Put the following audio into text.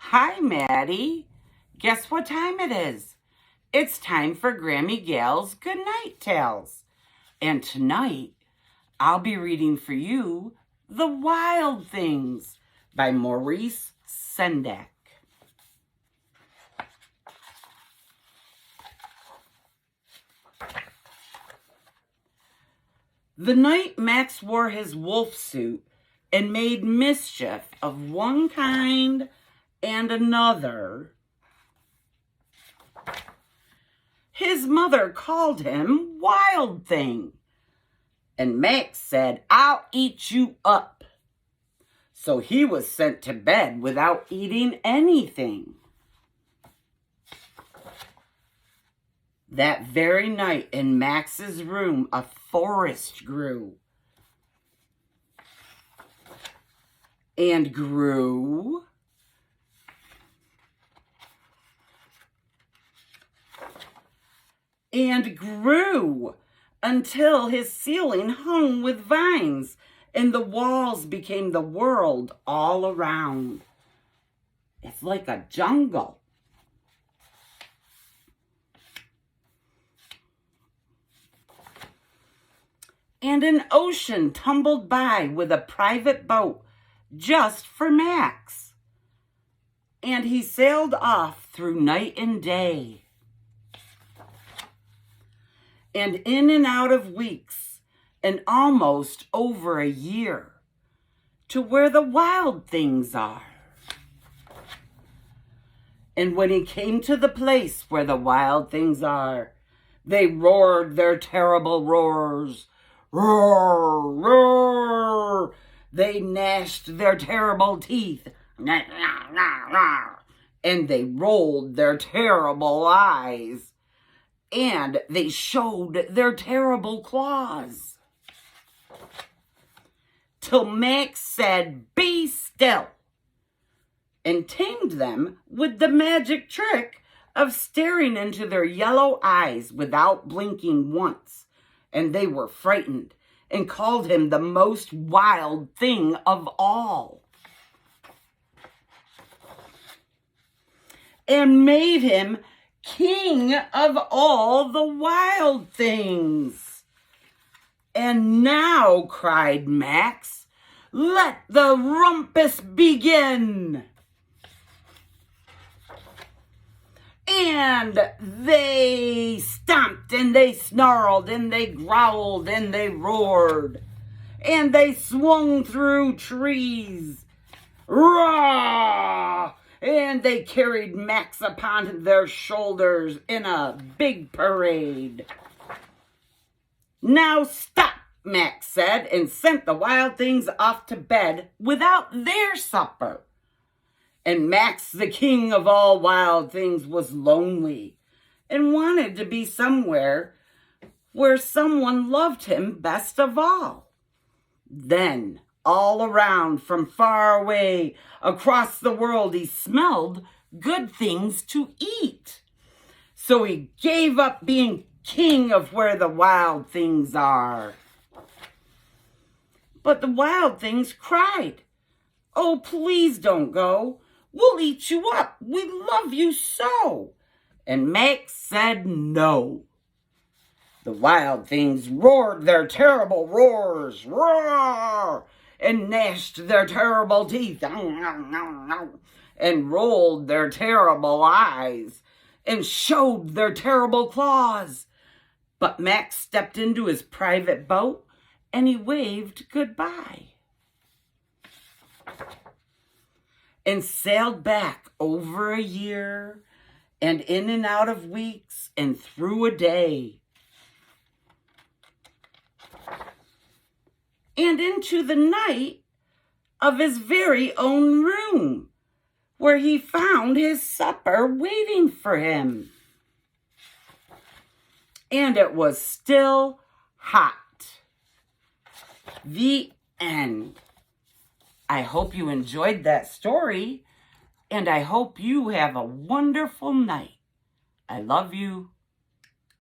Hi, Maddie. Guess what time it is? It's time for Grammy Gal's Goodnight Tales. And tonight, I'll be reading for you The Wild Things by Maurice Sednak. The night Max wore his wolf suit and made mischief of one kind and another, his mother called him Wild Thing. And Max said, "I'll eat you up." So he was sent to bed without eating anything. That very night in Max's room, a forest grew. And grew. And grew until his ceiling hung with vines and the walls became the world all around. It's like a jungle. And an ocean tumbled by with a private boat just for Max. And he sailed off through night and day. And in and out of weeks, and almost over a year, to where the wild things are. And when he came to the place where the wild things are, they roared their terrible roars. Roar, roar. They gnashed their terrible teeth. And they rolled their terrible eyes. And they showed their terrible claws. Till Max said, "Be still," and tamed them with the magic trick of staring into their yellow eyes without blinking once. And they were frightened and called him the most wild thing of all. And made him king of all the wild things. And now, cried Max, let the rumpus begin. And they stomped and they snarled and they growled and they roared. And they swung through trees. Roar! And they carried Max upon their shoulders in a big parade. "Now stop," Max said, and sent the wild things off to bed without their supper. And Max, the king of all wild things, was lonely and wanted to be somewhere where someone loved him best of all. Then, all around, from far away, across the world, he smelled good things to eat. So he gave up being king of where the wild things are. But the wild things cried, "Oh, please don't go. We'll eat you up. We love you so." And Max said no. The wild things roared their terrible roars, roar, and gnashed their terrible teeth, and rolled their terrible eyes, and showed their terrible claws. But Max stepped into his private boat, and he waved goodbye. And sailed back over a year, and in and out of weeks, and through a day. And into the night of his very own room, where he found his supper waiting for him. And it was still hot. The end. I hope you enjoyed that story, and I hope you have a wonderful night. I love you.